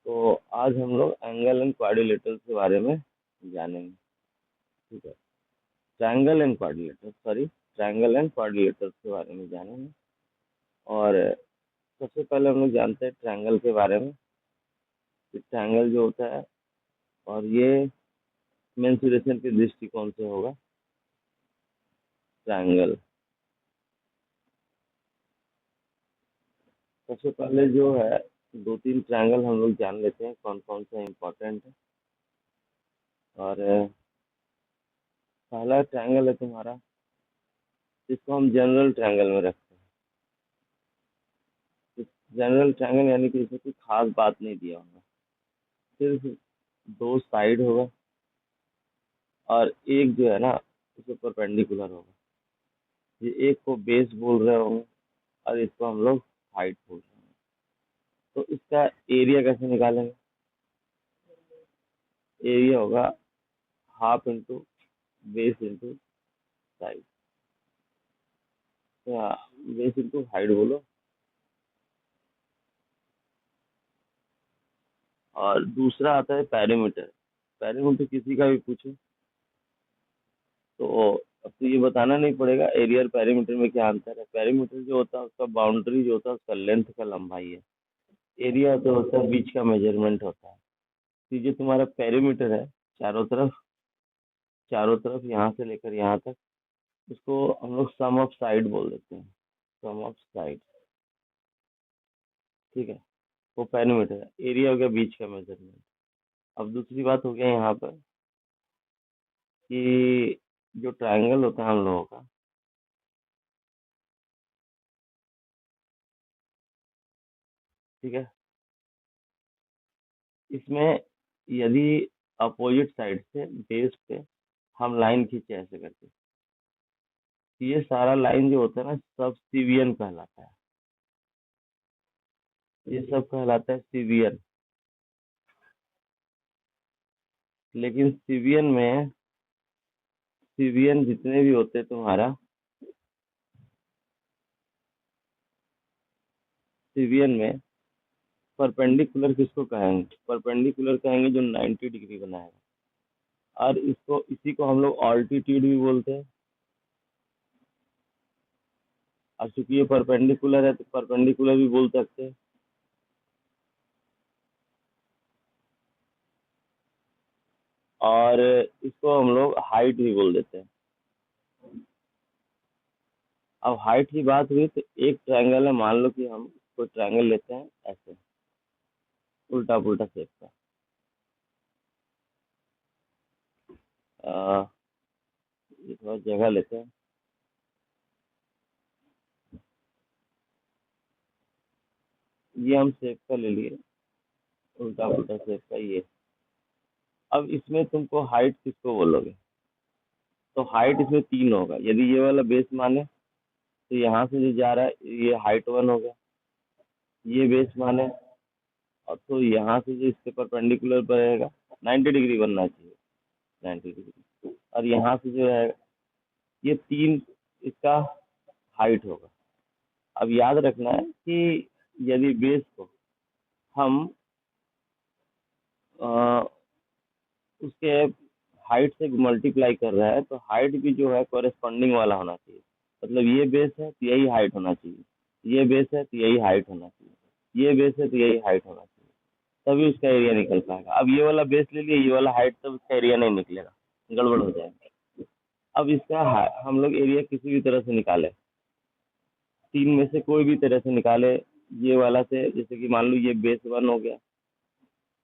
तो आज हम लोग एंगल एंड क्वाड्रिलेटरल के बारे में जानेंगे। ठीक है, ट्रायंगल एंड क्वाड्रिलेटरल के बारे में जानेंगे। और सबसे पहले हम लोग जानते हैं ट्रायंगल के बारे में कि ट्रायंगल जो होता है और ये मेंसुरेशन के दृष्टिकोण से होगा। ट्रायंगल सबसे पहले जो है 2-3 ट्रायंगल हम लोग जान लेते हैं कौन कौन सा इम्पोर्टेंट है। और पहला ट्रायंगल है तुम्हारा, जिसको हम जनरल ट्रायंगल में रखते हैं। जनरल ट्रायंगल यानी कि इसमें कोई खास बात नहीं दिया होगा, सिर्फ 2 साइड होगा और एक जो है ना उसे परपेंडिकुलर होगा। ये एक को बेस बोल रहे होंगे और इसको हम लोग हाइट बोल रहे हैं। तो इसका एरिया कैसे निकालेंगे? एरिया होगा half into base into side, या बेस इंटू हाइट बोलो। और दूसरा आता है पेरीमीटर। पेरीमीटर किसी का भी पूछो तो अब तो ये बताना नहीं पड़ेगा एरिया और पेरीमीटर में क्या अंतर है। पेरीमीटर जो होता है उसका बाउंड्री जो होता है उसका लेंथ का लंबाई है। एरिया तो होता है बीच का मेजरमेंट होता है। तो ये तुम्हारा पेरीमीटर है, चारों तरफ यहाँ से लेकर यहाँ तक, उसको हम लोग सम ऑफ साइड बोल देते हैं। सम ऑफ साइड, ठीक है, वो पेरीमीटर है। एरिया हो गया बीच का मेजरमेंट। अब दूसरी बात हो गया यहाँ पर कि जो ट्रायंगल होता है हम लोगों का, ठीक है, इसमें यदि अपोजिट साइड से बेस पे हम लाइन खींचे ऐसे करके, तो ये सारा लाइन जो होता है ना सब सिवियन कहलाता है। ये सब कहलाता है सिवियन। लेकिन सिवियन जितने भी होते हैं तुम्हारा, सिवियन में परपेंडिकुलर किसको कहेंगे? परपेंडिकुलर कहेंगे जो 90 डिग्री बनाएगा। और इसी को हम लोग ऑल्टीट्यूड भी बोलते हैं। और चूंकि ये परपेंडिकुलर है तो परपेंडिकुलर भी बोल सकते हैं। और इसको हम लोग हाइट भी बोल देते हैं। अब हाइट की बात हुई तो एक ट्रायंगल है, मान लो कि हम कोई ट्रायंगल लेते हैं ऐसे उल्टा पुल्टा शेप का। अ, ये थोड़ा जगह लेते हैं। ये हम शेप का ले लिए, उल्टा पुल्टा शेप का ये। अब इसमें तुमको हाइट किसको बोलोगे? तो हाइट इसमें 3 होगा। यदि ये वाला बेस माने तो यहाँ से जो जा रहा है ये हाइट 1 हो गया। ये बेस माने और तो यहाँ से जो इसके परपेंडिकुलर रहेगा 90 डिग्री बनना चाहिए, 90 डिग्री। और यहाँ से जो है ये 3 इसका हाइट होगा। अब याद रखना है कि यदि बेस को हम अ, उसके हाइट से मल्टीप्लाई कर रहा है तो हाइट भी जो है कॉरेस्पॉन्डिंग वाला होना चाहिए। मतलब ये बेस है तो यही हाइट होना चाहिए, ये बेस है तो यही हाइट होना चाहिए, ये बेस है तो यही हाइट होना चाहिए, तभी उसका एरिया निकल पाएगा। अब ये वाला बेस ले लिया, ये वाला हाइट, तब उसका एरिया नहीं निकलेगा, गड़बड़ हो जाएगा। अब इसका हम लोग एरिया किसी भी तरह से निकाले, 3 में से कोई भी तरह से निकाले। ये वाला से जैसे कि मान लो ये बेस 1 हो गया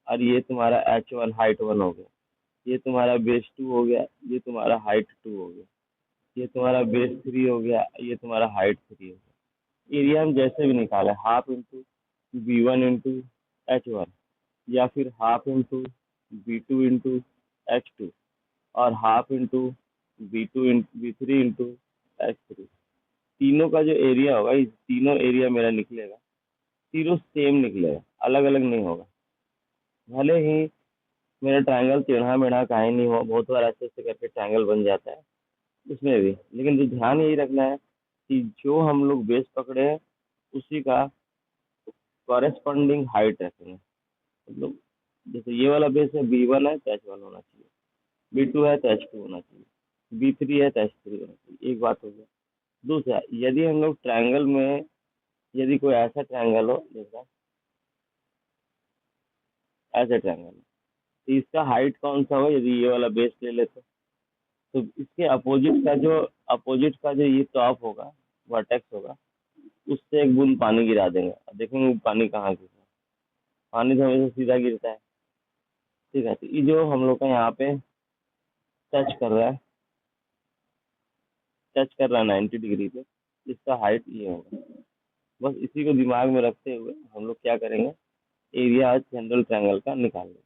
और ये तुम्हारा H1 हाइट 1 हो गया, ये तुम्हारा बेस 2 हो गया, ये तुम्हारा हाइट 2 हो गया, ये तुम्हारा बेस 3 हो गया, ये तुम्हारा हाइट 3 हो गया। एरिया हम जैसे भी निकाले, half into V1 into H1, या फिर half into V2 into H2, और half into V3 into H3, तीनों का जो एरिया होगा, इस तीनों एरिया मेरा निकलेगा, तीनों सेम निकलेगा, अलग अलग नहीं होगा। भले ही मेरा ट्रायंगल टेढ़ा मेढ़ा काहे नहीं हो, बहुत बार ऐसे ऐसे करके ट्रायंगल बन जाता है उसमें भी, लेकिन जो ध्यान यही रखना है कि जो हम लोग बेस पकड़े हैं उसी का कॉरेस्पॉन्डिंग हाइट रखेंगे। मतलब जैसे ये वाला बेस है B1 है तो H1 होना चाहिए, B2 है तो H2 होना चाहिए, B3 है तो H3 होना चाहिए। एक बात हो गया। दूसरा, यदि हम लोग ट्रायंगल में, यदि कोई ऐसा ट्रायंगल हो जैसा ऐसा ट्रायंगल हो, तो इसका हाइट कौन सा हो, यदि ये वाला बेस ले लेते तो इसके अपोजिट का जो ये टॉप होगा, वर्टेक्स होगा, उससे एक बूंद पानी गिरा देंगे और देखेंगे वो पानी कहाँ गिर रहा है। पानी तो हमेशा सीधा गिरता है। ठीक है, तो ये जो हम लोग का यहाँ पे टच कर रहा है, 90 डिग्री पे, इसका हाइट ये होगा। बस इसी को दिमाग में रखते हुए हम लोग क्या करेंगे, एरिया जनरल ट्रायंगल का निकाल लेंगे।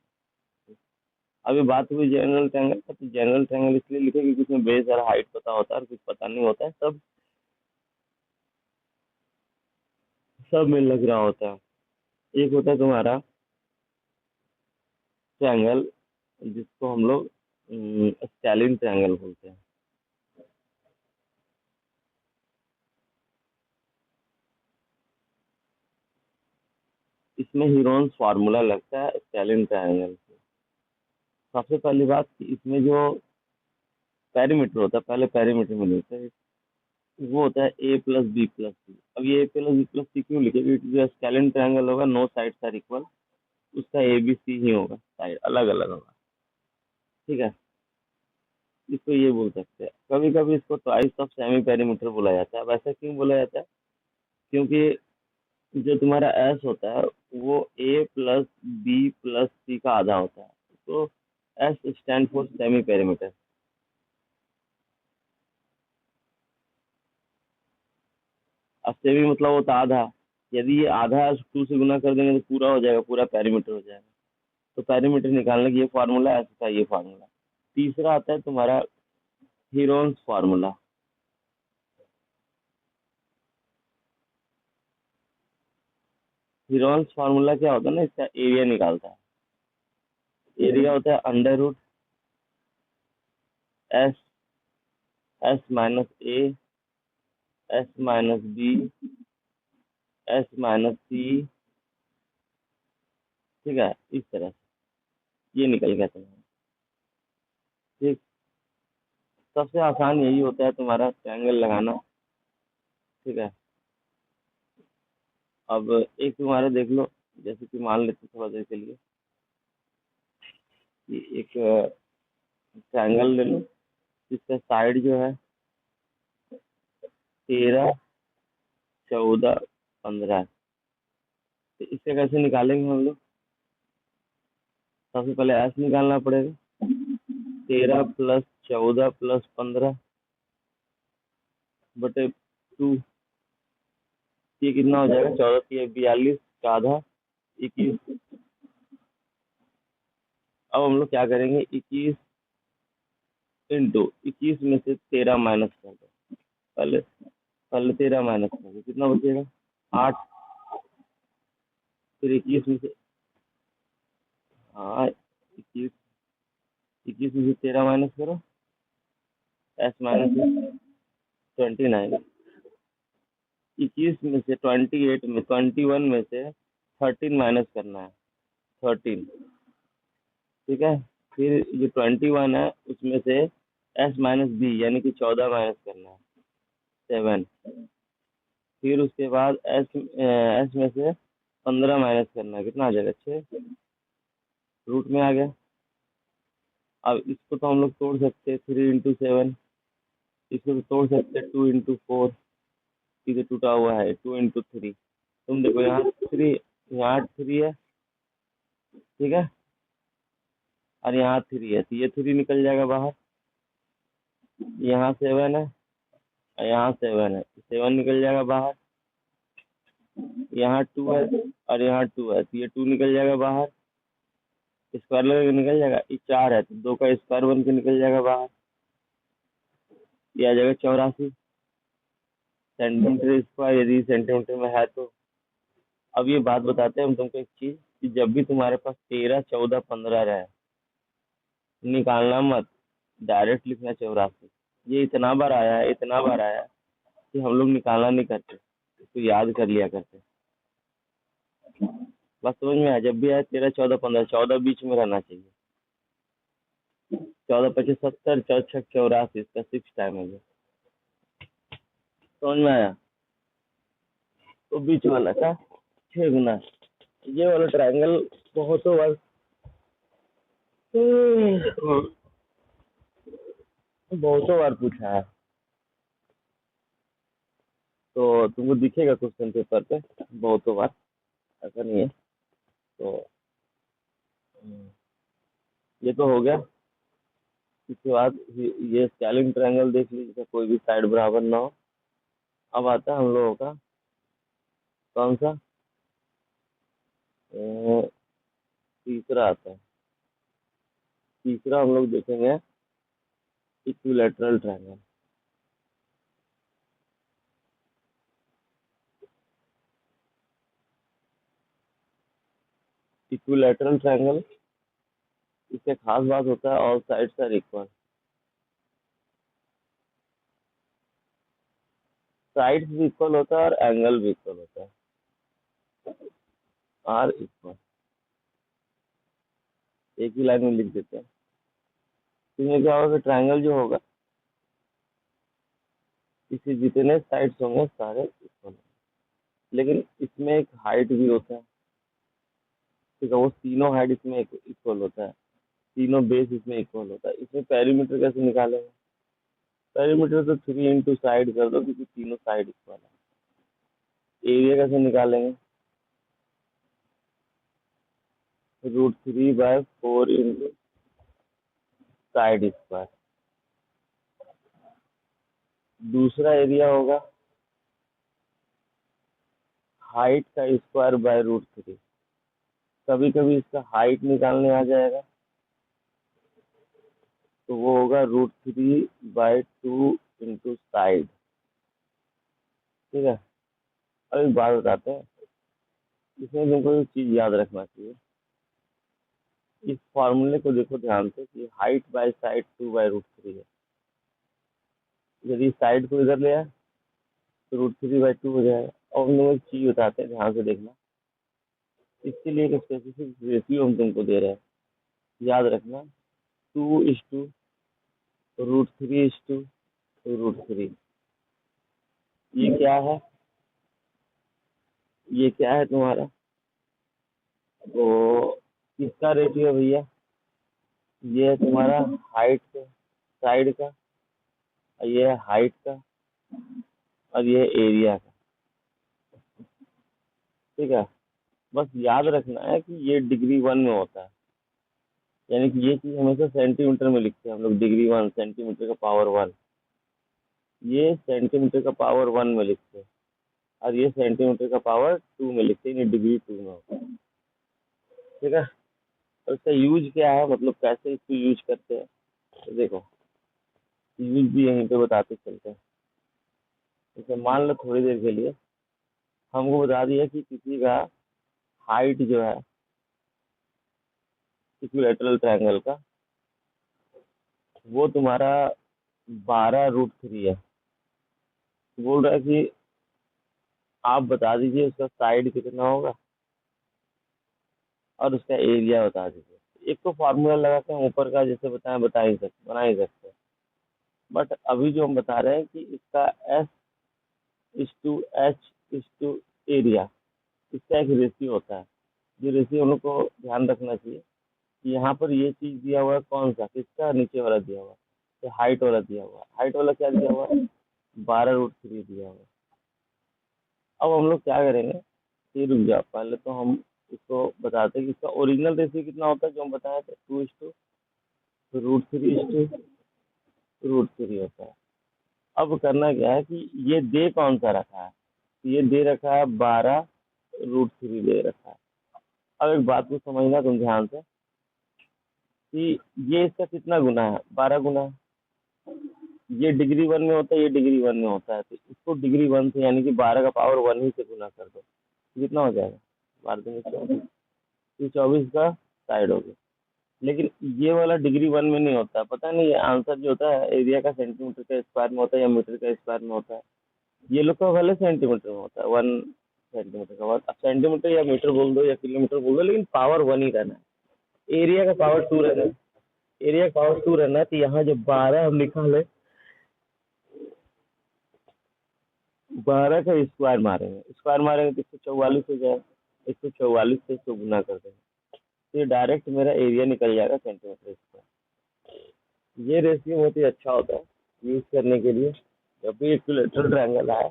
अभी बात हुई जनरल ट्रायंगल का, तो जनरल ट्रायंगल इसलिए लिखे क्योंकि उसमें बेस और हाइट पता होता है और कुछ पता नहीं होता है, सब में लग रहा होता है। एक होता है तुम्हारा ट्रायंगल जिसको हम लोग स्केलिन ट्रायंगल बोलते हैं। इसमें हीरोन्स फार्मूला लगता है स्केलिन ट्रायंगल से। सबसे पहली बात कि इसमें जो पेरीमीटर होता है, पहले पेरीमीटर में लेते हैं, वो होता है ए प्लस बी प्लस सी। अब ये ए प्लस बी प्लस सी क्यों लिखे, क्योंकि जो स्केलिन ट्रायंगल होगा नो साइड्स आर इक्वल, उसका ए बी सी ही होगा, साइड अलग अलग होगा। ठीक है, इसको ये बोल सकते हैं। कभी कभी इसको ट्वाइस ऑफ सेमी पेरीमीटर बोला जाता है। अब ऐसा क्यों बोला जाता है, क्योंकि जो तुम्हारा एस होता है वो ए प्लस बी प्लस सी का आधा होता है, तो S stand for semi perimeter. अब सेमी मतलब होता है आधा। यदि ये आधा 2 से गुना कर देंगे तो पूरा हो जाएगा, पूरा पेरीमीटर हो जाएगा। तो पेरीमीटर निकालने का ये फार्मूला, एस का ये फार्मूला। तीसरा आता है तुम्हारा हीरोन्स फार्मूला। हीरोन्स फार्मूला क्या होता है ना, इसका एरिया निकालता है। एरिया होता है under root s, s minus a, s minus b, s minus c. ठीक है, इस तरह से ये निकल गया तुम्हारा। ठीक, सबसे आसान यही होता है तुम्हारा ट्रायंगल लगाना। ठीक है, अब एक तुम्हारा देख लो, जैसे कि मान लेते थोड़ा देर के लिए कि एक ट्रायंगल ले लो जिसका साइड जो है 13, 14, 15 है। तो इसे कैसे निकालेंगे हम लोग, सबसे पहले एस निकालना पड़ेगा। 13 + 14 + 15 बटे 2, ये कितना हो जाएगा, 14 × 42 का आधा, 21। अब हम लोग क्या करेंगे, 21 में से 13 माइनस कर दो। पहले पहले 13 माइनस कर दो, कितना बचेगा, 8। फिर 21 में से, हाँ 21 में से 13 माइनस करो, एस माइनस 29। 21 में से 21 में से 13 माइनस करना है, 13। ठीक है, फिर जो 21 है उसमें से एस माइनस बी यानी कि 14 माइनस करना है, 7। फिर उसके बाद एस एस में से 15 माइनस करना है, कितना आ जाएगा, 6। रूट में आ गया। अब इसको तो हम लोग तोड़ सकते हैं, 3 × 7। इसको तो तोड़ सकते हैं 2 × 4, इधर टूटा हुआ है 2 × 3। तुम देखो यहाँ 3, यहाँ 3 है। ठीक है, और यहाँ 3 है, तो ये 3 निकल जाएगा बाहर। यहाँ 7 है और यहाँ 7 है, 7 निकल जाएगा बाहर। यहाँ 2 है और यहाँ 2 है, तो ये 2 निकल जाएगा बाहर। स्क्वायर लगा के निकल जाएगा। ये 4 है तो 2 का स्क्वायर बन के निकल जाएगा बाहर। ये आ जाएगा 84 सेंटीमीटर स्क्वायर, यदि सेंटीमीटर में है तो। अब ये बात बताते हैं हम तुमको एक चीज, कि जब भी तुम्हारे पास 13, 14, 15 रहे, निकालना मत, डायरेक्ट लिखना 84। ये इतना बार आया है, इतना बार आया है कि हम लोग निकालना नहीं करते, इसको याद कर लिया करते। बात समझ में आया? जब भी आए 13, 14, 15, 14 बीच में रहना चाहिए। 14 25 70, 4 6 84, इसका 6 टाइम है ये। समझ में आया? तो बीच वाला का 6 गुना। ये वाला ट्रायंगल बहुतों बार बहुतों बार पूछा है, तो तुमको दिखेगा क्वेश्चन पेपर पे बहुतों बार, ऐसा नहीं है। तो ये तो हो गया। इसके बाद ये स्केलिंग ट्रायंगल देख लीजिए, कोई भी साइड बराबर ना हो। अब आता है हम लोगों का कौन सा, तीसरा आता है। तीसरा हम लोग देखेंगे इक्विलैटरल ट्रायंगल। इक्विलैटरल ट्रायंगल, इससे खास बात होता है all sides are equal. Sides भी इक्वल होता है और एंगल भी इक्वल होता है, आर इक्वल। एक ही लाइन में लिख देते हैं। इसमें क्या होगा, ट्रायंगल जो होगा इसके जितने साइड्स होंगे सारे इक्वल, लेकिन इसमें एक हाइट भी होता है। ठीक है, वो तीनों हाइट इसमें इक्वल होता है, तीनों बेस इसमें इक्वल होता है। इसमें पेरीमीटर कैसे निकालेंगे? पेरीमीटर तो 3 इंटू साइड कर दो, क्योंकि तीनों साइड इक्वल है। एरिया कैसे निकालेंगे? √3/4 इंटू साइड स्क्वायर। दूसरा एरिया होगा हाइट का स्क्वायर बाय √3। कभी कभी इसका हाइट निकालने आ जाएगा, तो वो होगा √3/2 इंटू साइड। ठीक है, अब एक बात बताते हैं, इसमें तुमको एक चीज याद रखना चाहिए। इस फॉर्मूले को देखो ध्यान से कि हाइट बाय साइड 2/√3 है। यदि साइड को इधर ले आए तो √3/2 हो जाएगा। और हम लोग एक चीज बताते हैं, ध्यान से देखना। इसके लिए एक स्पेसिफिक रेशियो हम तुमको दे रहे हैं, याद रखना। 2:√3:√3। ये क्या है? ये क्या है तुम्हारा? तो किसका रेशियो है भैया? ये है तुम्हारा हाइट का, साइड का, और ये है हाइट का, और ये है एरिया का। ठीक है, बस याद रखना है कि ये डिग्री 1 में होता है, यानी कि ये चीज हमेशा सेंटीमीटर में लिखते हैं हम लोग। डिग्री 1 सेंटीमीटर का पावर 1, ये सेंटीमीटर का पावर 1 में लिखते हैं, और ये सेंटीमीटर का पावर 2 में लिखते हैं, ये डिग्री 2 में होता है। ठीक है, और इसका यूज क्या है, मतलब कैसे इसको यूज करते हैं, तो देखो यूज भी यहीं पे बताते चलते हैं। जैसे मान लो थोड़ी देर के लिए हमको बता दिया कि किसी का हाइट जो है इक्विलैटरल ट्रायंगल का, वो तुम्हारा 12√3 है। बोल रहा है कि आप बता दीजिए उसका साइड कितना होगा और उसका एरिया बता दीजिए। एक तो फार्मूला लगा के हम ऊपर का जैसे बताएं बना ही सकते हैं, बट अभी जो हम बता रहे हैं कि इसका S/H/एरिया, इसका एक रेशियो होता है। जो रेशियो हम लोग को ध्यान रखना चाहिए कि यहाँ पर ये चीज दिया हुआ है, कौन सा, किसका, नीचे वाला दिया हुआ है, तो हाइट वाला दिया हुआ है। हाइट वाला क्या दिया हुआ है? 12√3 दिया हुआ है। अब हम लोग क्या करेंगे, ये रुक जाओ, पहले तो हम इसको बताते हैं कि इसका ओरिजिनल रेशियो कितना होता है, जो हम बताए थे 2:√3 होता है। अब करना क्या है कि ये दे कौन सा रखा है, तो ये दे रखा है 12√3 दे रखा है। अब एक बात को समझना तुम ध्यान से कि ये इसका कितना गुना है, 12 गुना है। ये डिग्री 1 में होता है, ये डिग्री 1 में होता है, तो इसको डिग्री 1 से यानी कि 12 का पावर 1 ही से गुना कर दो, तो कितना हो जाएगा? 12×24, ये 24 का साइड हो गया। लेकिन ये वाला डिग्री 1 में नहीं होता, पता नहीं ये आंसर जो होता है एरिया का सेंटीमीटर के स्क्वायर में होता है या मीटर के स्क्वायर में होता है। ये लोग का पहले सेंटीमीटर में होता है, 1 सेंटीमीटर का, अब सेंटीमीटर या मीटर बोल दो या किलोमीटर बोल दो, लेकिन पावर वन ही रहना है। एरिया का पावर टू रहना है, एरिया का पावर टू रहना है। तो यहाँ जो 12 हम निकाले, 12 का स्क्वायर मारेंगे तो 144 हो जाएगा। 144 से इसको गुना कर देंगे तो ये डायरेक्ट मेरा एरिया निकल जाएगा सेंटीमीटर स्क्वायर। ये रेशियो बहुत ही अच्छा होता है यूज करने के लिए। जब भी इक्विलेटरल ट्रायंगल आए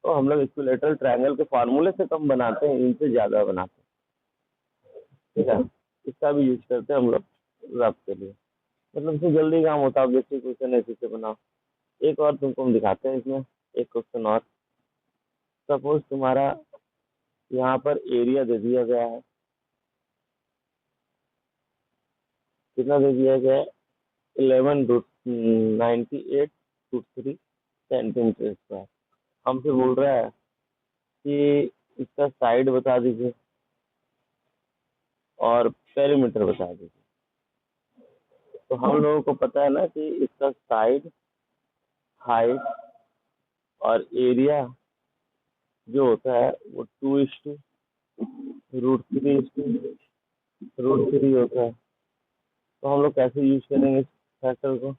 तो हम लोग इक्विलेटरल ट्रायंगल के फार्मूले से कम बनाते हैं, इनसे ज़्यादा बनाते हैं, ठीक है। इसका भी यूज करते हैं हम लोग रफ के लिए, मतलब इससे जल्दी काम होता है। बेसिक क्वेश्चन ऐसे से बनाओ। एक और तुमको हम दिखाते हैं इसमें, एक क्वेश्चन और। सपोज तुम्हारा यहाँ पर एरिया दे दिया गया है, कितना दे दिया गया है, 11√98 √3 सेंटीमीटर स्क्वायर। हमसे बोल रहा है कि इसका साइड बता दीजिए और पेरीमीटर बता दीजिए। तो हम लोगों को पता है ना कि इसका साइड, हाइट और एरिया जो होता है वो 2:√3 होता है। तो हम लोग कैसे यूज करेंगे इस फैक्टर को?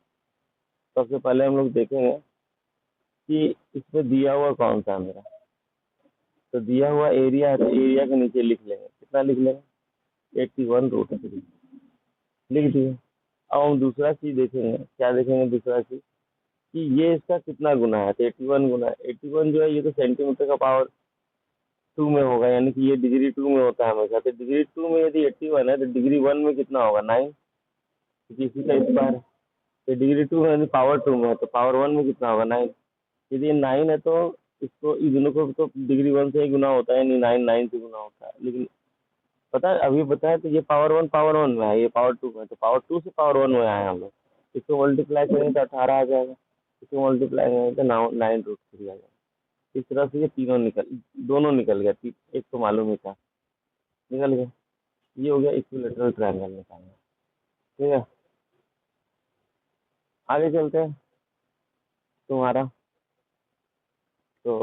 सबसे पहले हम लोग देखेंगे कि इसमें दिया हुआ कौन सा है मेरा। तो दिया हुआ एरिया है, तो एरिया के नीचे लिख लेंगे, कितना लिख लेंगे, 81√3 लिख दिए। अब हम दूसरा चीज देखेंगे, क्या देखेंगे दूसरा चीज, कि ये इसका कितना गुना है। तो 81 गुना, 81 जो है ये तो सेंटीमीटर का पावर टू में होगा, यानी कि ये डिग्री टू में होता है हमेशा। तो डिग्री टू में यदि 81 है तो डिग्री वन में कितना होगा, 9, क्योंकि इसी का स्क्वायर है। तो डिग्री टू में यदि पावर टू में है तो पावर वन में कितना होगा, 9। यदि ये 9 है तो इसको, इन दोनों को तो डिग्री वन से ही गुना होता है, यानी 9 से गुना होता है। लेकिन पता है, अभी बताया तो ये पावर वन में है, ये पावर टू में है। तो पावर टू से पावर वन में आए हम लोग। इसको मल्टीप्लाई करेंगे तो 18 आ जाएगा, इसको मल्टीप्लाई करेंगे तो 9√3 आ जाएगा। इस तरह से ये तीनों दोनों निकल गया। एक तो मालूम ही था, निकल गया। ये हो गया इक्विलेटरल ट्रायंगल निकालना, ठीक है। आगे चलते हैं तुम्हारा, तो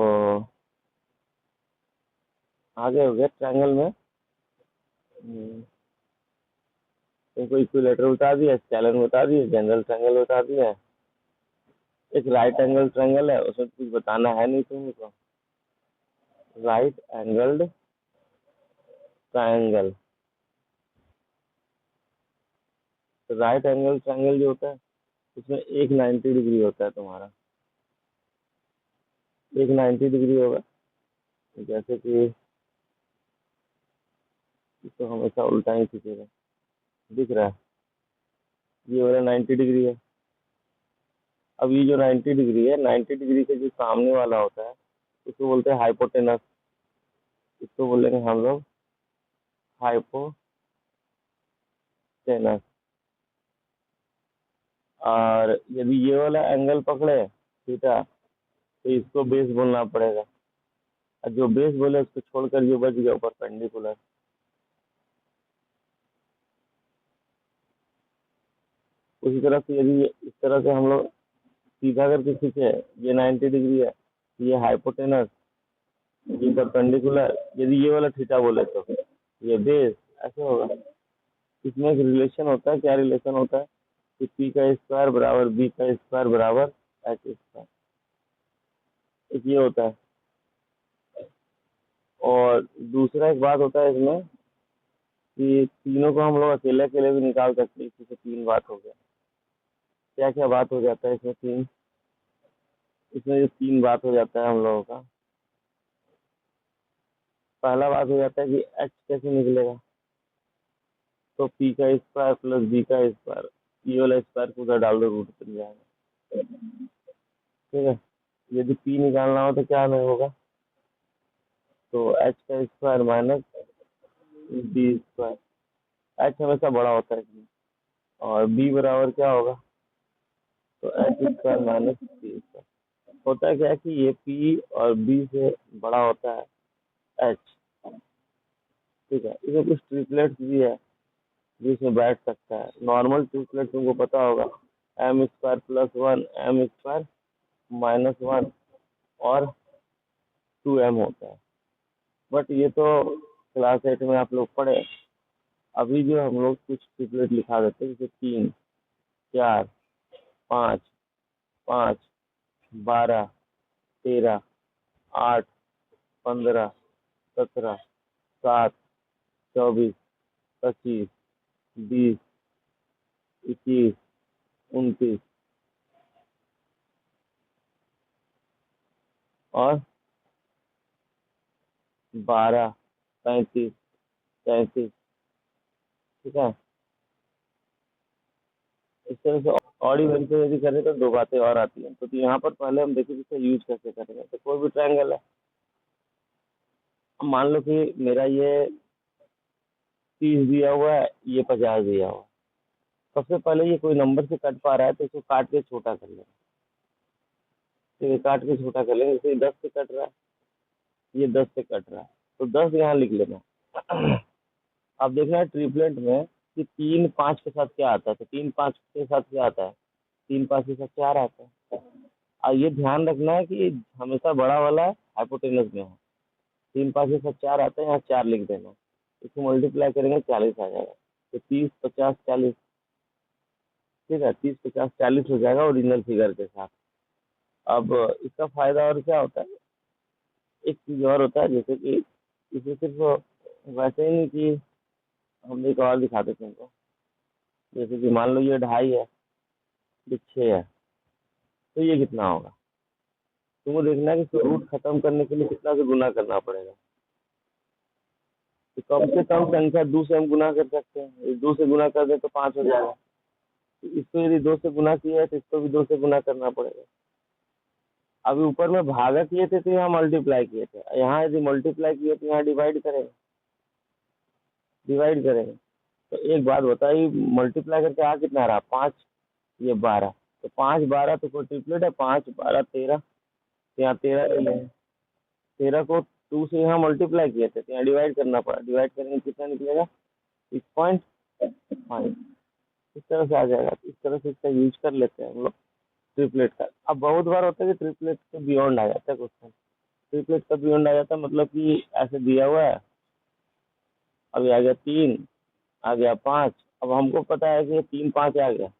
आगे हो गया ट्रायंगल में तुमको इक्विलेटरल बता दिया, स्केलर बता दिए, जनरल ट्रायंगल बता दिया। एक राइट एंगल ट्रायंगल है, उसमें कुछ बताना है नहीं तुमको। राइट एंगल्ड ट्रायंगल, तो राइट एंगल ट्रायंगल जो होता है उसमें एक 90 डिग्री होता है तुम्हारा, एक 90 डिग्री होगा। जैसे कि इसको हमेशा उल्टा ही खींचेगा, दिख रहा है, ये वाला 90 डिग्री है। अब ये जो 90 डिग्री है, 90 डिग्री के जो सामने वाला होता है उसको बोलते हैं हाइपोटेनस। इसको बोलेंगे हम लोग हाइपोटेनस। और यदि ये वाला एंगल पकड़े थीटा, तो इसको बेस बोलना पड़ेगा। और जो बेस बोले उसको छोड़कर जो बच गया परपेंडिकुलर। उसी तरह से यदि इस तरह से हम लोग सीधा करके खींचे, ये 90 डिग्री है, ये हाइपोटेनस, ये परपेंडिकुलर, यदि ये वाला थीटा बोले तो ये बेस, ऐसे होगा। इसमें एक रिलेशन होता है, क्या रिलेशन होता है कि पी का स्क्वायर बराबर बी का स्क्वायर बराबर एच स्क्वायर, एक ये होता है। और दूसरा एक बात होता है इसमें कि तीनों को हम लोग अकेले अकेले भी निकाल सकते हैं। इसी से तीन बात हो गया। क्या क्या बात हो जाता है इसमें, तीन, इसमें जो तीन बात हो जाता है हम लोगों का, पहला बात हो जाता है कि एच कैसे निकलेगा। तो पी का स्क्वायर प्लस बी का स्क्वायर, ये वाला स्क्वायर को उधर डाल दो, रूट बन जाएगा, ठीक है। यदि पी निकालना हो तो क्या नहीं होगा, तो एच का square minus B square. H हमेशा बड़ा होता है इसमें, और बी बराबर क्या होगा, तो H square minus B square. होता है क्या है कि ये पी और बी से बड़ा होता है एच, ठीक है। इसमें कुछ ट्रिपलेट्स भी है जो इसमें बैठ सकता है। नॉर्मल ट्रिपलेट तुमको पता होगा, M square plus one, M square minus one और 2m होता है। बट ये तो क्लास 8 में आप लोग पढ़े। अभी जो हम लोग कुछ ट्रिपलेट लिखा देते हैं, जैसे 3, 4, 5, 5, 12, 13, 8, 15, 17, 7, 24, 25, 20, 21, 29 और 12, 35, 37। ठीक है, इस तरह से ऑड इवन से यदि करें तो दो बातें और आती हैं। तो यहाँ पर पहले हम देखें इसे यूज कैसे करेंगे। तो कोई भी ट्रायंगल है, मान लो कि मेरा ये 30 दिया हुआ है, ये 50 दिया हुआ है। सबसे पहले ये कोई नंबर से कट पा रहा है तो इसको काट के छोटा कर लेंगे। ठीक है, काट के छोटा कर लेंगे। जैसे ये 10 से कट रहा है, ये 10 से कट रहा है, तो 10 यहाँ लिख लेना। अब देखना है ट्रिपलेट में कि 3 5 के साथ क्या आता है। तो 3 5 के साथ क्या आता है, 3 5 के साथ 4 आता है। और ये ध्यान रखना है कि हमेशा बड़ा वाला हाइपोटेनस में हो। 3 5 के साथ 4 आता है, यहाँ 4 लिख देना। इसको मल्टीप्लाई करेंगे 40 आ जाएगा। तो 30 50 40। ठीक है, 30 50 40 हो जाएगा ओरिजिनल फिगर के साथ। अब इसका फायदा और क्या होता है, एक चीज और होता है, जैसे कि इसे सिर्फ वैसे ही नहीं कि हम एक और दिखा देते हैं तुमको। जैसे कि मान लो ये 2.5 है, ये 6 है, तो ये कितना होगा। तुमको देखना है कि इसको रूट खत्म करने के लिए कितना से गुना करना पड़ेगा। तो कम से कम संख्या 2 से हम गुना कर सकते हैं। 2 से गुना कर दे तो 5 हो जाएगा। तो इसको यदि 2 से गुना किया है तो इसको भी 2 से गुना करना पड़ेगा। अभी ऊपर में भागा किए थे तो यहाँ मल्टीप्लाई किए थे, यहाँ यदि मल्टीप्लाई किए तो यहाँ डिवाइड करेंगे। डिवाइड करेंगे तो एक बात बताइए, मल्टीप्लाई करके आ कितना रहा, 5, ये 12। तो 5 12 तो कोई ट्रिपलेट है, 5 12 13। यहाँ 13 ले लें, 13 को 2 से यहाँ मल्टीप्लाई किए थे तो यहाँ डिवाइड करना पड़ा। डिवाइड करेंगे कितना निकलेगा, 6.5। इस तरह से आ जाएगा। तो इस तरह से इसका यूज कर लेते हैं हम लोग ट्रिपलेट का। अब बहुत बार होता है कि ट्रिपलेट के बियॉन्ड आ जाता है क्वेश्चन। ट्रिपलेट का बियॉन्ड आ जाता है, मतलब कि ऐसे दिया हुआ है, अभी आ गया 3, आ गया 5। अब हमको पता है कि 3 5 आ गया,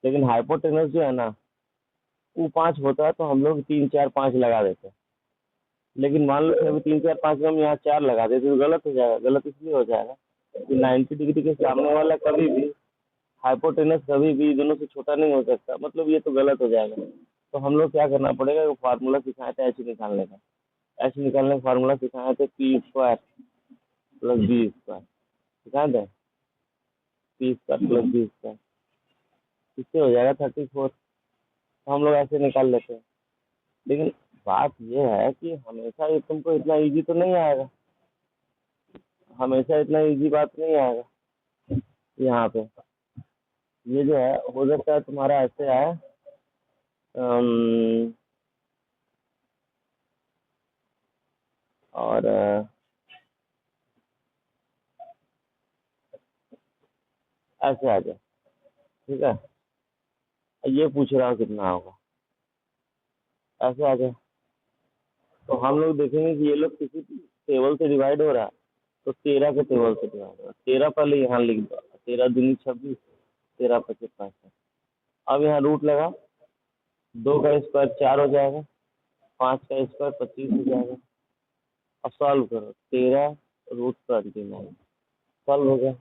लेकिन हाइपोटेनस जो है ना वो 5 होता है, तो हम लोग 3 4 5 लगा देते हैं। लेकिन मान लो कि अभी 3 4 5 में हम यहाँ 4 लगा देते तो गलत हो जाएगा। गलत इसलिए हो जाएगा कि 90 डिग्री के सामने वाला कभी भी हाइपोटेनस कभी भी दोनों से छोटा नहीं हो सकता, मतलब ये तो गलत हो जाएगा। तो हम लोग क्या करना पड़ेगा, वो फार्मूला सिखाए थे ऐसे निकालने का। ऐसे निकालने का फार्मूला सिखाए थे, p² प्लस b²। सिखाए थे p² प्लस b², इससे हो जाएगा 34। तो हम लोग ऐसे निकाल लेते हैं। लेकिन बात ये है कि हमेशा ये तुमको इतना इजी तो नहीं आएगा, हमेशा इतना इजी बात नहीं आएगा। यहाँ पे ये जो है हो सकता है तुम्हारा ऐसे आए, और ऐसे आ जाए। ठीक है, ये पूछ रहा हूँ कितना होगा, ऐसे आ जाए। तो हम लोग देखेंगे कि ये लोग किसी टेबल से डिवाइड हो रहा है, तो 13 के टेबल से डिवाइड हो रहा है। 13 पहले यहाँ लिख दो, 13 दूनी 26, 13 25 65। अब यहाँ रूट लगा, 2 का स्क्वायर 4 हो जाएगा, 5 का स्क्वायर 25 हो जाएगा। अब सॉल्व करो, 13√29 सॉल्व हो गया।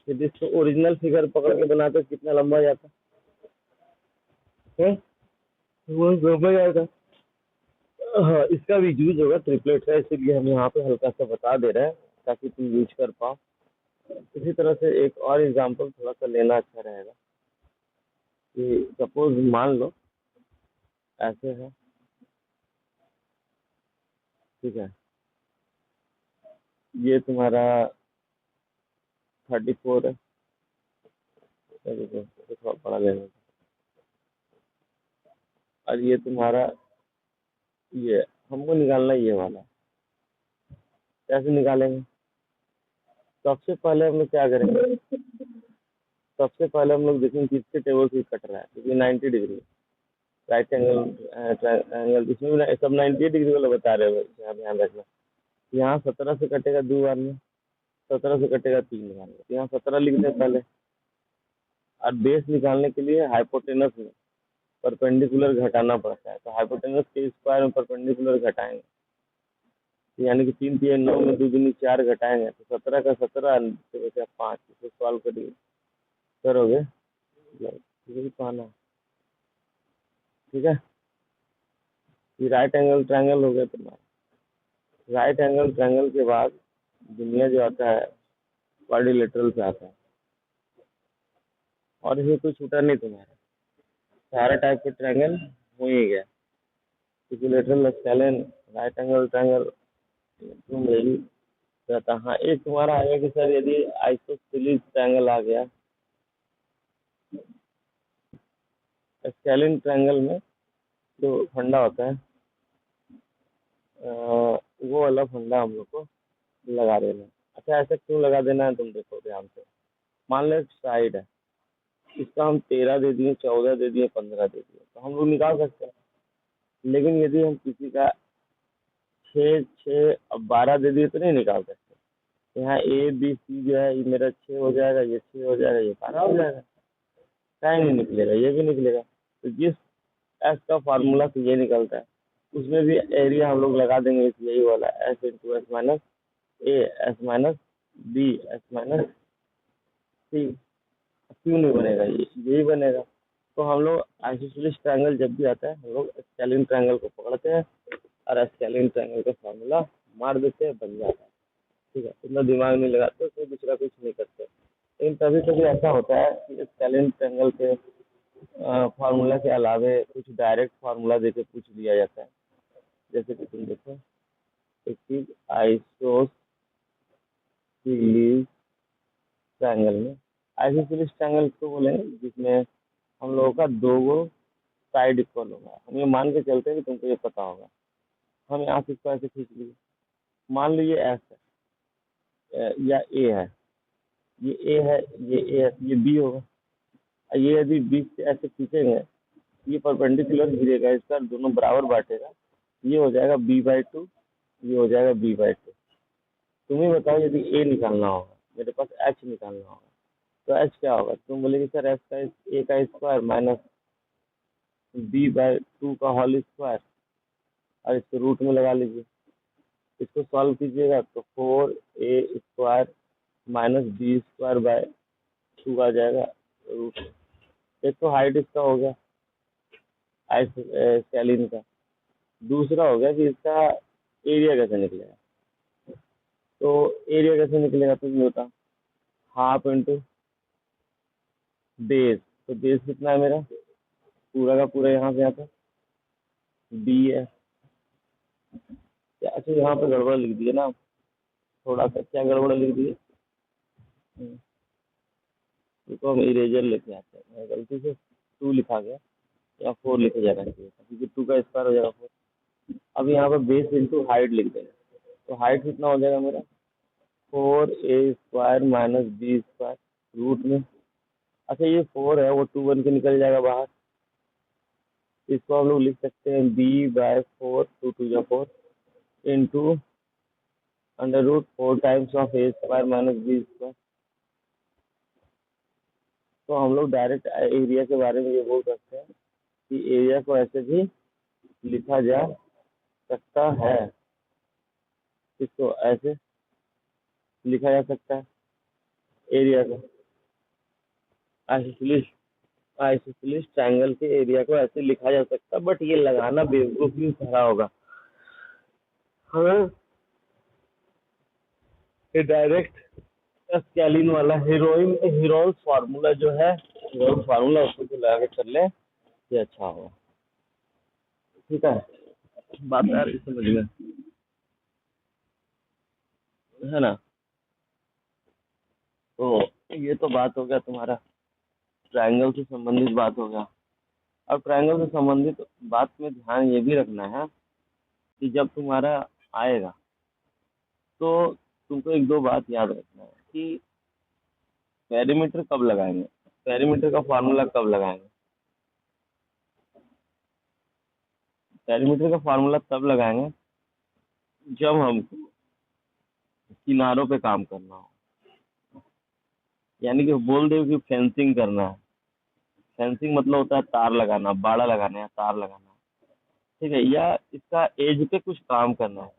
फिर इसको ओरिजिनल फिगर पकड़ के बनाते कितना लंबा जाता है, वो लंबा जाएगा। हाँ, इसका भी यूज होगा ट्रिपलेट का, इसीलिए हम यहाँ पे हल्का सा बता दे रहे हैं ताकि तुम यूज कर पाओ। इसी तरह से एक और एग्जांपल थोड़ा सा लेना अच्छा रहेगा कि सपोज मान लो ऐसे है। ठीक है, ये तुम्हारा 34 है, थोड़ा बड़ा लेना, और ये तुम्हारा ये हमको निकालना ये वाला। कैसे निकालेंगे, सबसे पहले हम लोग क्या करेंगे, सबसे पहले हम लोग देखेंगे किसके टेबल से कट रहा है। क्योंकि 90 डिग्री राइट एंगल ट्रायंगल, इसमें भी सब 90 डिग्री वाला बता रहे हो, यहाँ ध्यान रखना। यहाँ 17 से कटेगा 2 बार में, 17 से कटेगा 3 बार में, तो यहाँ 17 लिख दें पहले। और बेस निकालने के लिए हाइपोटेनस में परपेंडिकुलर घटाना पड़ता है, तो हाइपोटेनस के स्क्वायर में परपेंडिकुलर घटाएंगे, तो यानी कि 3 3 9 में 2 दूनी 4 घटाएंगे, तो 17 का 17 से बचा 5, इसे सॉल्व करिए, करोगे यही पाना। ठीक है, ये राइट एंगल ट्रायंगल हो गया तुम्हारा। राइट एंगल ट्रायंगल के बाद दुनिया जो आता है क्वाड्रिलेटरल पे आता है, और इसमें कोई छूटा नहीं तुम्हारा, सारा टाइप के ट्रायंगल हो ही गया। Equilateral, scalene, right angle triangle, तुम यही रहता। हाँ, एक तुम्हारा आएगा कि सर यदि आइसोसेलेस ट्रायंगल आ गया, स्केलिन ट्रायंगल में जो फंडा होता है वो वाला फंडा हम लोग को लगा देना है। अच्छा, ऐसा क्यों लगा देना है, तुम देखो ध्यान से। मान लो एक साइड है, इसका हम 13 दे दिए, 14 दे दिए, 15 दे दिए, तो हम लोग निकाल सकते हैं। लेकिन यदि हम किसी का 6 6 अब 12 दे दिए तो नहीं निकाल सकते। यहाँ ए बी सी जो है, ये मेरा 6 हो जाएगा, ये 6 हो जाएगा, ये 12 हो जाएगा, क्या नहीं निकलेगा, ये भी निकलेगा। तो जिस एस का फार्मूला से ये निकलता है, उसमें भी एरिया हम लोग लगा देंगे, इस यही वाला s into s minus a s minus b s minus c. क्यों नहीं बनेगा, ये यही बनेगा। तो हम लोग आइसोसेलेस ट्रायंगल जब भी आता है, हम लोग स्केलिन ट्रायंगल को पकड़ते हैं और स्केलिन ट्रायंगल का फार्मूला मार देते हैं, बन जाता है। ठीक है, इतना दिमाग नहीं लगाते, तो दूसरा कुछ नहीं करते। लेकिन कभी कभी ऐसा होता है कि स्केलिन ट्रायंगल के फार्मूला के अलावे कुछ डायरेक्ट फार्मूला देके पूछ लिया जाता है। जैसे कि तुम देखो, एक चीज आइसोसेलेस ट्रायंगल में, आइसोसेलेस ट्रायंगल को बोलेंगे जिसमें हम लोगों का दो गो साइड इक्वल होगा। हम ये मान के चलते हैं कि तुमको ये पता होगा। हम यहाँ से इसको ऐसे खींच लिए, मान लो ये एस है या ए है, ये ए है, ये ए है, ये बी होगा। ये यदि बीच से ऐसे खींचेंगे, ये परपेंडिकुलर गिरेगा, इसका दोनों बराबर बांटेगा, ये हो जाएगा b/2, ये हो जाएगा b/2। तुम ही बताओ, यदि ए निकालना होगा, मेरे पास एच निकालना होगा, तो एच क्या होगा। तुम बोलेगे सर एच का ए का स्क्वायर माइनस b/2 का होल स्क्वायर, और इसको रूट में लगा लीजिए। इसको सॉल्व कीजिएगा तो 4a² माइनस b² आ जाएगा रूट। एक तो हाइट इसका हो गया स्केलिन का, दूसरा हो गया कि इसका एरिया कैसे निकलेगा। तो एरिया कैसे निकलेगा तुम ये बताओ, हाफ इंटू बेस। तो बेस कितना है मेरा, पूरा का पूरा यहाँ से यहाँ तक बी है। अच्छा, यहाँ पे गड़बड़ लिख दिए ना, थोड़ा सा क्या गड़बड़ लिख दिए, तो हम इरेजर लेके आते हैं, गलती से 2 लिखा गया, या 4 लिखा जाना चाहिए था, क्योंकि 2 का स्क्वायर हो जाएगा 4। अब यहाँ पर बेस इंटू हाइट लिख देंगे, तो हाइट कितना हो जाएगा मेरा 4a² माइनस b² रूट में। अच्छा, ये 4 है, वो 2 बन के निकल जाएगा बाहर। इसको हम लोग लिख सकते हैं b/4, 2 2 जा 4 into under root 4 times of a² minus b²। तो हम लोग डायरेक्ट एरिया के बारे में ये बोल सकते हैं कि एरिया को ऐसे भी लिखा जा सकता है, इसको ऐसे लिखा जा सकता है एरिया को। आइसोसेलेस आइसोसेलेस ट्रायंगल के एरिया को ऐसे लिखा जा सकता है, बट ये लगाना बेवकूफी भरा होगा। हमें ये डायरेक्ट स्केलिन वाला हेरोल्स फार्मूला जो है, हेरोल्स फार्मूला उसको जो लगा के कर ले, ये अच्छा होगा। ठीक है, बात आ रही समझ में, है ना। तो ये तो बात हो गया तुम्हारा, ट्रायंगल से संबंधित बात हो गया। अब ट्रायंगल से संबंधित बात में ध्यान ये भी रखना है कि जब तुम्हारा आएगा तो तुमको एक दो बात याद रखना है कि पेरीमीटर कब लगाएंगे, पेरीमीटर का फार्मूला कब लगाएंगे। पेरीमीटर का फार्मूला तब लगाएंगे जब हमको किनारों पे काम करना हो, यानी कि बोल दो कि फेंसिंग करना है। फेंसिंग मतलब होता है तार लगाना, बाड़ा लगाना या तार लगाना, ठीक है। या इसका एज पे कुछ काम करना है,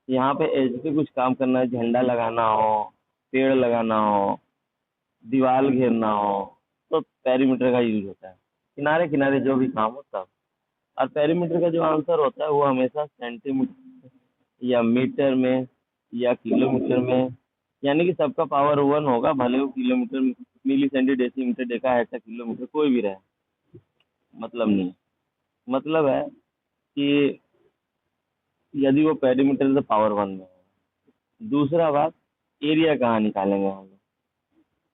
यहाँ पे एज पे कुछ काम करना है, झंडा लगाना हो, पेड़ लगाना हो, दीवार घेरना हो, तो पेरीमीटर का यूज होता है। किनारे किनारे जो भी काम हो तब। और पेरीमीटर का जो आंसर होता है वो हमेशा सेंटीमीटर या मीटर में या किलोमीटर में, यानी कि सबका पावर वन होगा, भले वो kilometre, milli centi decimetre, deca hecta kilometre कोई भी रहे, मतलब नहीं है। मतलब है कि यदि वो पेरीमीटर है तो पावर वन में है। दूसरा बात, एरिया कहाँ निकालेंगे हम लोग?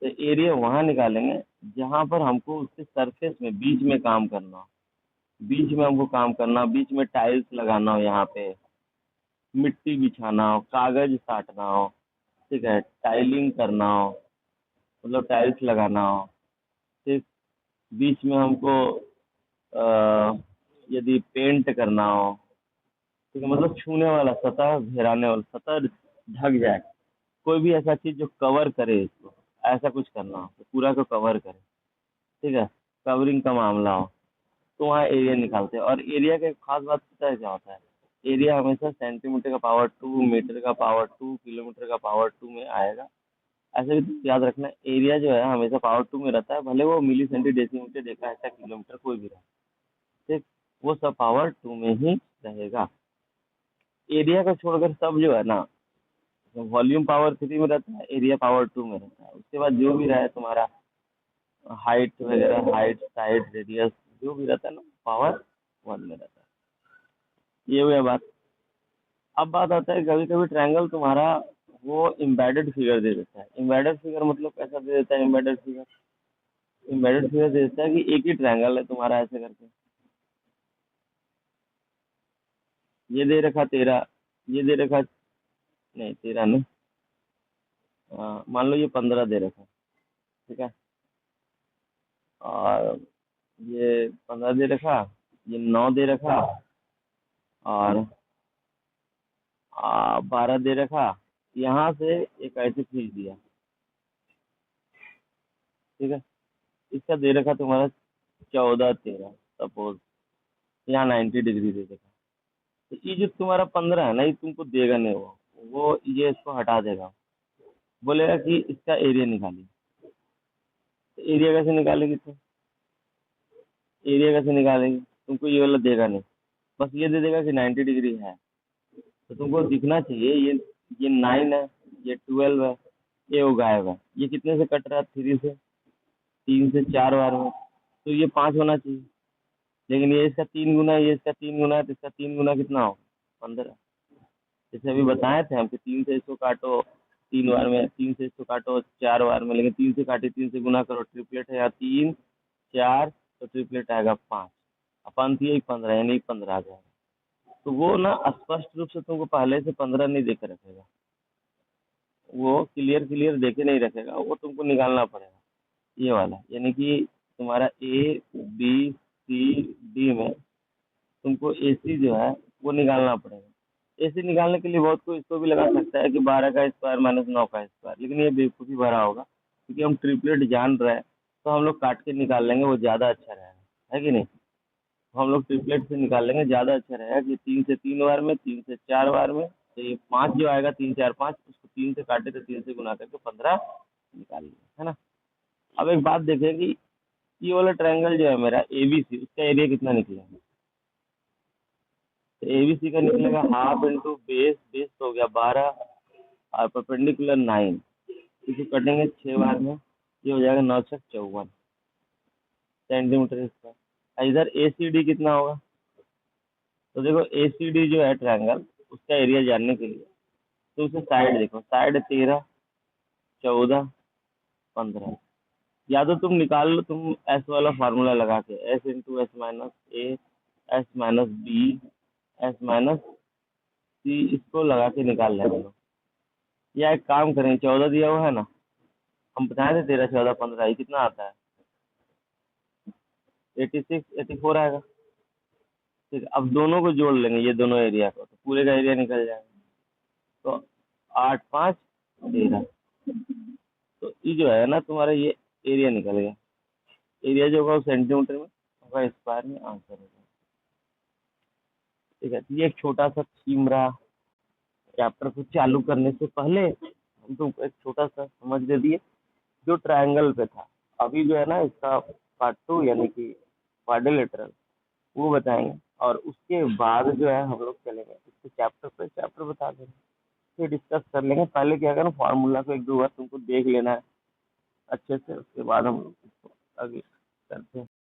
तो एरिया वहां निकालेंगे जहां पर हमको उसके सरफेस में बीच में काम करना हो। बीच में हमको काम करना हो, बीच में टाइल्स लगाना हो, यहाँ पे मिट्टी बिछाना हो, कागज साटना हो, ठीक है, टाइलिंग करना हो, मतलब टाइल्स लगाना हो, ठीक। बीच में हमको यदि पेंट करना हो, ठीक है, मतलब छूने वाला सतह, घेराने वाला सतह, ढक जाए, कोई भी ऐसा चीज जो कवर करे इसको, ऐसा कुछ करना हो तो पूरा को कवर करे, ठीक है, कवरिंग का मामला हो, तो वहाँ एरिया निकालते हैं। और एरिया का एक खास बात पता है क्या होता है? एरिया हमेशा सेंटीमीटर का पावर टू, मीटर का पावर टू, किलोमीटर का पावर टू में आएगा। ऐसे भी याद रखना, एरिया जो है हमेशा पावर टू में रहता है, भले वो मिली सेंटी डेसीमीटर, देखा है किलोमीटर कोई भी रहे, ठीक, वो सब पावर टू में ही रहेगा। एरिया को छोड़कर सब जो है ना, वॉल्यूम पावर थ्री में रहता है, एरिया पावर टू में रहता है। उसके बाद जो भी रहे तुम्हारा हाइट वगैरह, हाइट, साइड, रेडियस, जो भी रहता है ना, पावर वन में रहता है। ये हुआ बात। अब बात आता है, कभी कभी ट्रायंगल तुम्हारा वो एम्बेडेड फिगर दे देता है। एम्बेडेड फिगर मतलब कैसा दे देता है? एम्बेडेड फिगर दे देता है कि एक ही ट्रायंगल है तुम्हारा, ऐसे करके ये दे रखा तेरह, ये दे रखा, नहीं तेरह नहीं, मान लो ये 15 दे रखा, ठीक है, और ये 15 दे रखा, ये 9 दे रखा, और 12 दे रखा। यहाँ से एक ऐसे खींच दिया, ठीक है, इसका दे रखा तुम्हारा 14, 13 सपोज, यहाँ 90 डिग्री दे रखा। तो ये जो तुम्हारा 15 है ना, ये तुमको देगा नहीं, वो ये इसको हटा देगा, बोलेगा कि इसका एरिया निकालिए। तो एरिया कैसे निकालेगी तुम? एरिया कैसे निकालेगी? तुमको ये वाला देगा नहीं, बस ये दे देगा कि 90 डिग्री है। तो तुमको दिखना चाहिए ये 9 है, ये 12 है, ये वो गायब है। ये कितने से कट रहा है? 3 से, 3 से 4 बार में, तो ये 5 होना चाहिए। लेकिन ये इसका 3 गुना है, ये इसका 3 गुना है, तो इसका 3 गुना कितना हो? 15। जैसे अभी बताए थे हम कि 3 से इसको काटो 3 बार में, 3 से इसको काटो 4 बार में, लेकिन 3 से काटे 3 से गुना करो, ट्रिपलेट है, या 3, 4, तो ट्रिपलेट आएगा 5, अपन थी 15, यानी 15 आ जाएगा। तो वो ना स्पष्ट रूप से तुमको पहले से 15 नहीं देकर रखेगा, वो क्लियर क्लियर देके नहीं रखेगा, वो तुमको निकालना पड़ेगा। ये वाला, यानी कि तुम्हारा ए बी सी डी में तुमको ए सी जो है वो निकालना पड़ेगा। ए सी निकालने के लिए बहुत कोई इसको भी लगा सकता है कि 12 का स्क्वायर माइनस 9 का स्क्वायर, लेकिन ये बेवकूफ़ी भरा होगा, क्योंकि हम ट्रिपलेट जान रहे हैं, तो हम लोग काट के निकाल लेंगे, वो ज़्यादा अच्छा रहेगा, है कि नहीं? हम लोग ट्रिपलेट से निकाल लेंगे, ज़्यादा अच्छा रहेगा कि 3 से 3 बार में, 3 से 4 बार में, तो ये 5 जो आएगा, 3, 4, 5, उसको 3 से काटे तो 3 से गुना करके 15 निकाल लिया, है ना? अब एक बात देखें कि ये वाला ट्रायंगल जो है मेरा एबीसी, उसका एरिया कितना निकलेगा? तो एबीसी का निकलेगा हाफ इंटू बेस, बेस तो हो गया 12, और परपेंडिकुलर 9, इसे कटेंगे 6 बार में, ये हो जाएगा 954 सेंटीमीटर स्क्वायर। इधर ए सी डी कितना होगा? तो देखो ए सी डी जो है ट्रायंगल, उसका एरिया जानने के लिए तो उसे साइड देखो, साइड 13, 14, 15, या तो तुम निकाल लो, तुम एस वाला फार्मूला लगा के, s into s minus a, s minus b, s minus c, इसको लगा के निकाल लेंगे हम लोग। या एक काम करें, 14 दिया हुआ है ना, हम बताए थे 13, 14, 15, ये कितना आता है? 86, 84 आएगा। ठीक है, अब दोनों को जोड़ लेंगे, ये दोनों एरिया को, तो पूरे का एरिया निकल जाएगा। तो 8 5 13। तो ये जो है ना तुम्हारा ये एरिया निकल गया। एरिया जो होगा वो सेंटीमीटर में होगा, स्क्वायर में आंसर होगा। ठीक है, तो ये एक छोटा सा थीम रहा। चैप्टर को चालू करने से पहले हम तुमको एक छोटा सा समझ दे दिए जो ट्रायंगल पे था। अभी जो है ना इसका पार्ट 2 यानी कि क्वाड्रिलेटरल वो बताएंगे, और उसके बाद जो है हम लोग चलेंगे इसके चैप्टर पे, चैप्टर बता देंगे, फिर डिस्कस कर लेंगे। पहले क्या करें, फार्मूला को एक दो बार तुमको देख लेना है अच्छे से, उसके बाद हम लोग इसको आगे करते हैं।